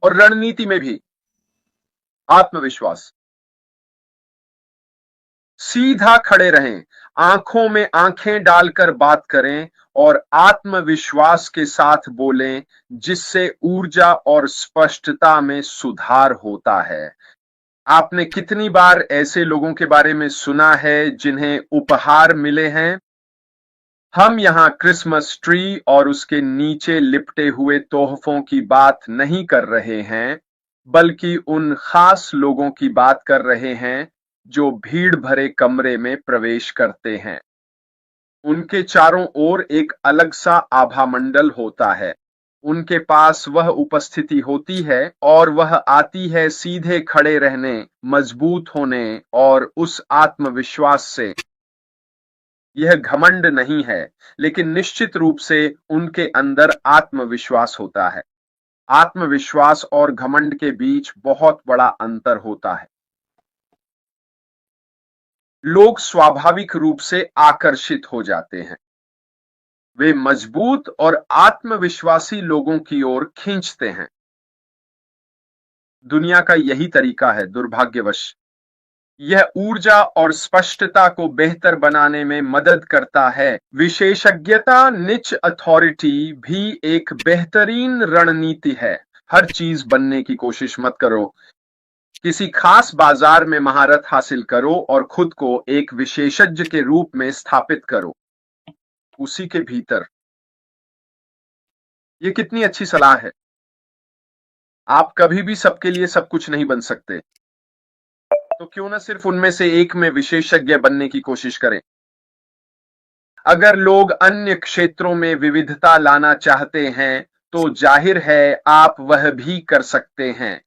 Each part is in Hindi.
और रणनीति में भी आत्मविश्वास। सीधा खड़े रहें, आंखों में आंखें डालकर बात करें और आत्मविश्वास के साथ बोलें, जिससे ऊर्जा और स्पष्टता में सुधार होता है। आपने कितनी बार ऐसे लोगों के बारे में सुना है जिन्हें उपहार मिले हैं? हम यहाँ क्रिसमस ट्री और उसके नीचे लिपटे हुए तोहफों की बात नहीं कर रहे हैं, बल्कि उन खास लोगों की बात कर रहे हैं जो भीड़ भरे कमरे में प्रवेश करते हैं। उनके चारों ओर एक अलग सा आभामंडल होता है। उनके पास वह उपस्थिति होती है और वह आती है सीधे खड़े रहने, मजबूत होने और उस आत्मविश्वास से। यह घमंड नहीं है, लेकिन निश्चित रूप से उनके अंदर आत्मविश्वास होता है। आत्मविश्वास और घमंड के बीच बहुत बड़ा अंतर होता है। लोग स्वाभाविक रूप से आकर्षित हो जाते हैं। वे मजबूत और आत्मविश्वासी लोगों की ओर खींचते हैं। दुनिया का यही तरीका है, दुर्भाग्यवश। यह ऊर्जा और स्पष्टता को बेहतर बनाने में मदद करता है। विशेषज्ञता निच अथॉरिटी भी एक बेहतरीन रणनीति है। हर चीज बनने की कोशिश मत करो। किसी खास बाजार में महारत हासिल करो और खुद को एक विशेषज्ञ के रूप में स्थापित करो, उसी के भीतर। ये कितनी अच्छी सलाह है। आप कभी भी सबके लिए सब कुछ नहीं बन सकते, तो क्यों ना सिर्फ उनमें से एक में विशेषज्ञ बनने की कोशिश करें। अगर लोग अन्य क्षेत्रों में विविधता लाना चाहते हैं, तो जाहिर है आप वह भी कर सकते हैं।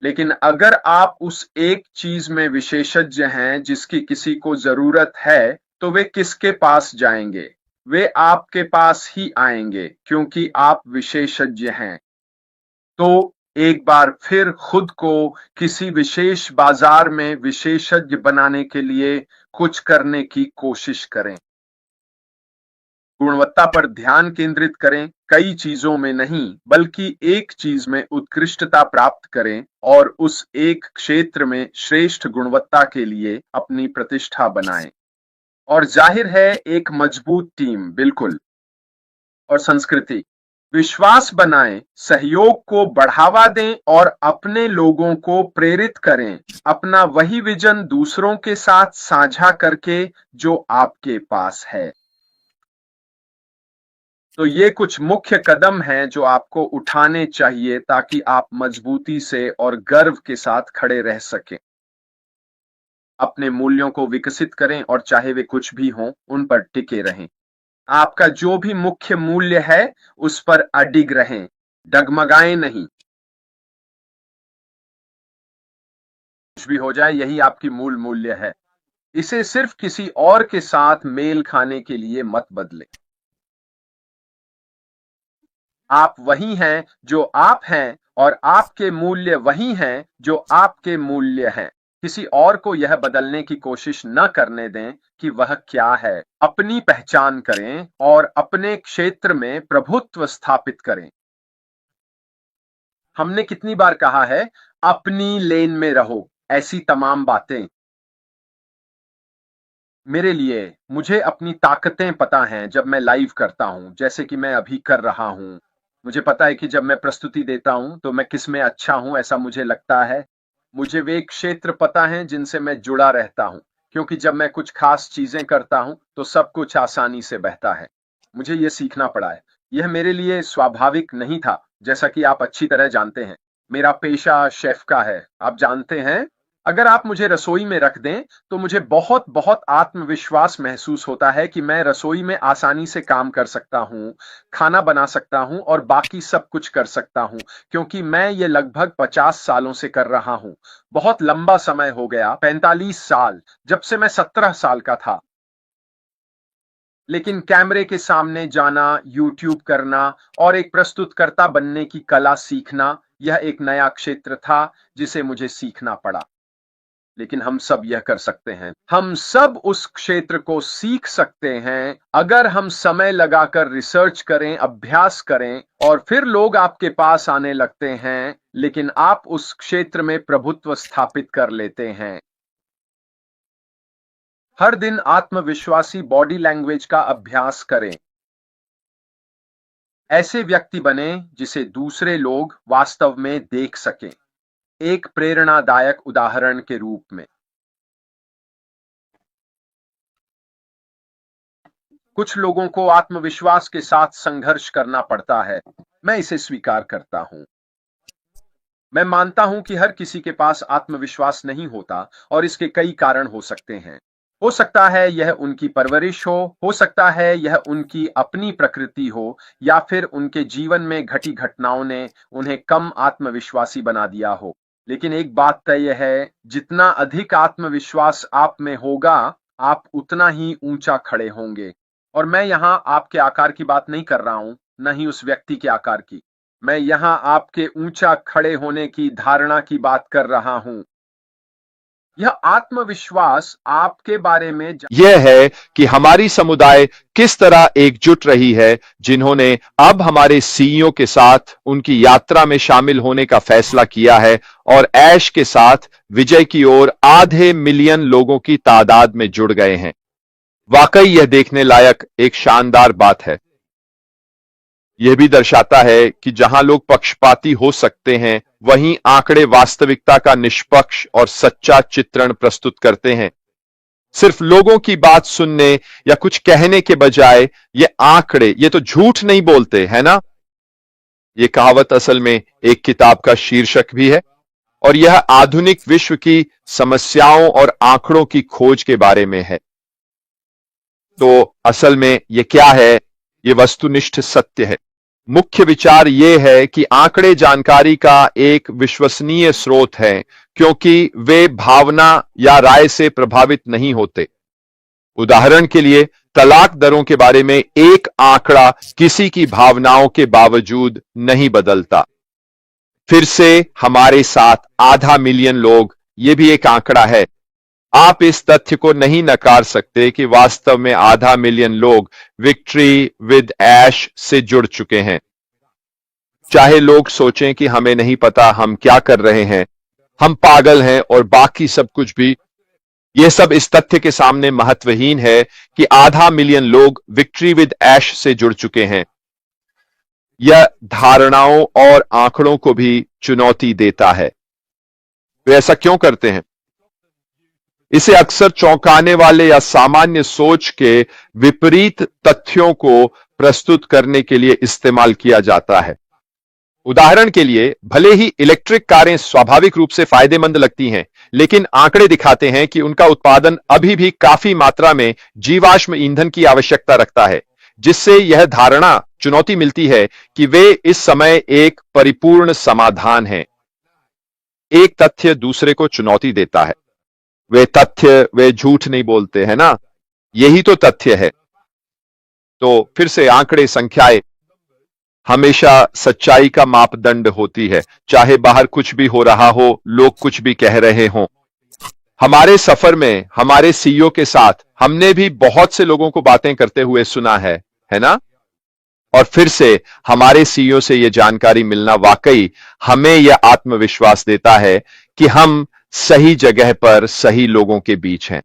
लेकिन अगर आप उस एक चीज में विशेषज्ञ हैं जिसकी किसी को जरूरत है, तो वे किसके पास जाएंगे? वे आपके पास ही आएंगे, क्योंकि आप विशेषज्ञ हैं। तो एक बार फिर खुद को किसी विशेष बाजार में विशेषज्ञ बनाने के लिए कुछ करने की कोशिश करें। गुणवत्ता पर ध्यान केंद्रित करें, कई चीजों में नहीं, बल्कि एक चीज में उत्कृष्टता प्राप्त करें और उस एक क्षेत्र में श्रेष्ठ गुणवत्ता के लिए अपनी प्रतिष्ठा बनाएं। और जाहिर है, एक मजबूत टीम, बिल्कुल। और संस्कृति। विश्वास बनाएं, सहयोग को बढ़ावा दें और अपने लोगों को प्रेरित करें, अपना वही विजन दूसरों के साथ साझा करके जो आपके पास है। तो ये कुछ मुख्य कदम हैं जो आपको उठाने चाहिए ताकि आप मजबूती से और गर्व के साथ खड़े रह सकें। अपने मूल्यों को विकसित करें और चाहे वे कुछ भी हों, उन पर टिके रहें। आपका जो भी मुख्य मूल्य है, उस पर अडिग रहें, डगमगाएं नहीं। कुछ भी हो जाए, यही आपकी मूल मूल्य है। इसे सिर्फ किसी और के साथ मेल खाने के लिए मत बदलें। आप वही हैं जो आप हैं और आपके मूल्य वही हैं जो आपके मूल्य हैं। किसी और को यह बदलने की कोशिश न करने दें कि वह क्या है। अपनी पहचान करें और अपने क्षेत्र में प्रभुत्व स्थापित करें। हमने कितनी बार कहा है, अपनी लेन में रहो, ऐसी तमाम बातें। मेरे लिए, मुझे अपनी ताकतें पता हैं जब मैं लाइव करता हूं, जैसे कि मैं अभी कर रहा हूं। मुझे पता है कि जब मैं प्रस्तुति देता हूं तो मैं किस में अच्छा हूं, ऐसा मुझे लगता है। मुझे वे क्षेत्र पता हैं जिनसे मैं जुड़ा रहता हूं, क्योंकि जब मैं कुछ खास चीजें करता हूं तो सब कुछ आसानी से बहता है। मुझे यह सीखना पड़ा है। यह मेरे लिए स्वाभाविक नहीं था, जैसा कि आप अच्छी तरह जानते हैं। मेरा पेशा शेफ का है, आप जानते हैं। अगर आप मुझे रसोई में रख दें, तो मुझे बहुत बहुत आत्मविश्वास महसूस होता है कि मैं रसोई में आसानी से काम कर सकता हूं, खाना बना सकता हूं और बाकी सब कुछ कर सकता हूं, क्योंकि मैं ये लगभग 50 सालों से कर रहा हूं। बहुत लंबा समय हो गया, 45 साल, जब से मैं 17 साल का था। लेकिन कैमरे के सामने जाना, यूट्यूब करना और एक प्रस्तुतकर्ता बनने की कला सीखना, यह एक नया क्षेत्र था जिसे मुझे सीखना पड़ा। लेकिन हम सब यह कर सकते हैं। हम सब उस क्षेत्र को सीख सकते हैं अगर हम समय लगाकर रिसर्च करें, अभ्यास करें, और फिर लोग आपके पास आने लगते हैं, लेकिन आप उस क्षेत्र में प्रभुत्व स्थापित कर लेते हैं। हर दिन आत्मविश्वासी बॉडी लैंग्वेज का अभ्यास करें। ऐसे व्यक्ति बने जिसे दूसरे लोग वास्तव में देख सकें, एक प्रेरणादायक उदाहरण के रूप में। कुछ लोगों को आत्मविश्वास के साथ संघर्ष करना पड़ता है। मैं इसे स्वीकार करता हूं। मैं मानता हूं कि हर किसी के पास आत्मविश्वास नहीं होता और इसके कई कारण हो सकते हैं। हो सकता है यह उनकी परवरिश हो सकता है यह उनकी अपनी प्रकृति हो, या फिर उनके जीवन में घटी घटनाओं ने उन्हें कम आत्मविश्वासी बना दिया हो। लेकिन एक बात तय है, जितना अधिक आत्मविश्वास आप में होगा, आप उतना ही ऊंचा खड़े होंगे। और मैं यहां आपके आकार की बात नहीं कर रहा हूं, न ही उस व्यक्ति के आकार की। मैं यहां आपके ऊंचा खड़े होने की धारणा की बात कर रहा हूं। यह आत्मविश्वास आपके बारे में यह है कि हमारी समुदाय किस तरह एकजुट रही है, जिन्होंने अब हमारे सीईओ के साथ उनकी यात्रा में शामिल होने का फैसला किया है और ऐश के साथ विजय की ओर आधे मिलियन लोगों की तादाद में जुड़ गए हैं। वाकई यह देखने लायक एक शानदार बात है। यह भी दर्शाता है कि जहां लोग पक्षपाती हो सकते हैं, वहीं आंकड़े वास्तविकता का निष्पक्ष और सच्चा चित्रण प्रस्तुत करते हैं। सिर्फ लोगों की बात सुनने या कुछ कहने के बजाय ये आंकड़े, ये तो झूठ नहीं बोलते, है ना? ये कहावत असल में एक किताब का शीर्षक भी है और यह आधुनिक विश्व की समस्याओं और आंकड़ों की खोज के बारे में है। तो असल में ये क्या है? ये वस्तुनिष्ठ सत्य है। मुख्य विचार यह है कि आंकड़े जानकारी का एक विश्वसनीय स्रोत हैं, क्योंकि वे भावना या राय से प्रभावित नहीं होते। उदाहरण के लिए, तलाक दरों के बारे में एक आंकड़ा किसी की भावनाओं के बावजूद नहीं बदलता। फिर से हमारे साथ आधा मिलियन लोग, यह भी एक आंकड़ा है। आप इस तथ्य को नहीं नकार सकते कि वास्तव में आधा मिलियन लोग विक्ट्री विद ऐश से जुड़ चुके हैं। चाहे लोग सोचें कि हमें नहीं पता हम क्या कर रहे हैं, हम पागल हैं और बाकी सब कुछ भी, यह सब इस तथ्य के सामने महत्वहीन है कि आधा मिलियन लोग विक्ट्री विद ऐश से जुड़ चुके हैं। यह धारणाओं और आंकड़ों को भी चुनौती देता है। वे ऐसा क्यों करते हैं? इसे अक्सर चौंकाने वाले या सामान्य सोच के विपरीत तथ्यों को प्रस्तुत करने के लिए इस्तेमाल किया जाता है। उदाहरण के लिए, भले ही इलेक्ट्रिक कारें स्वाभाविक रूप से फायदेमंद लगती हैं, लेकिन आंकड़े दिखाते हैं कि उनका उत्पादन अभी भी काफी मात्रा में जीवाश्म ईंधन की आवश्यकता रखता है, जिससे यह धारणा चुनौती मिलती है कि वे इस समय एक परिपूर्ण समाधान हैं। एक तथ्य दूसरे को चुनौती देता है। वे झूठ नहीं बोलते, है ना? यही तो तथ्य है। तो फिर से आंकड़े, संख्याएं हमेशा सच्चाई का मापदंड होती है, चाहे बाहर कुछ भी हो रहा हो, लोग कुछ भी कह रहे हों। हमारे सफर में हमारे सीईओ के साथ हमने भी बहुत से लोगों को बातें करते हुए सुना है ना? और फिर से हमारे सीईओ से यह जानकारी मिलना वाकई हमें यह आत्मविश्वास देता है कि हम सही जगह पर सही लोगों के बीच हैं।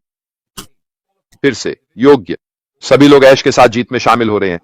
फिर से योग्य, सभी लोग ऐश के साथ जीत में शामिल हो रहे हैं।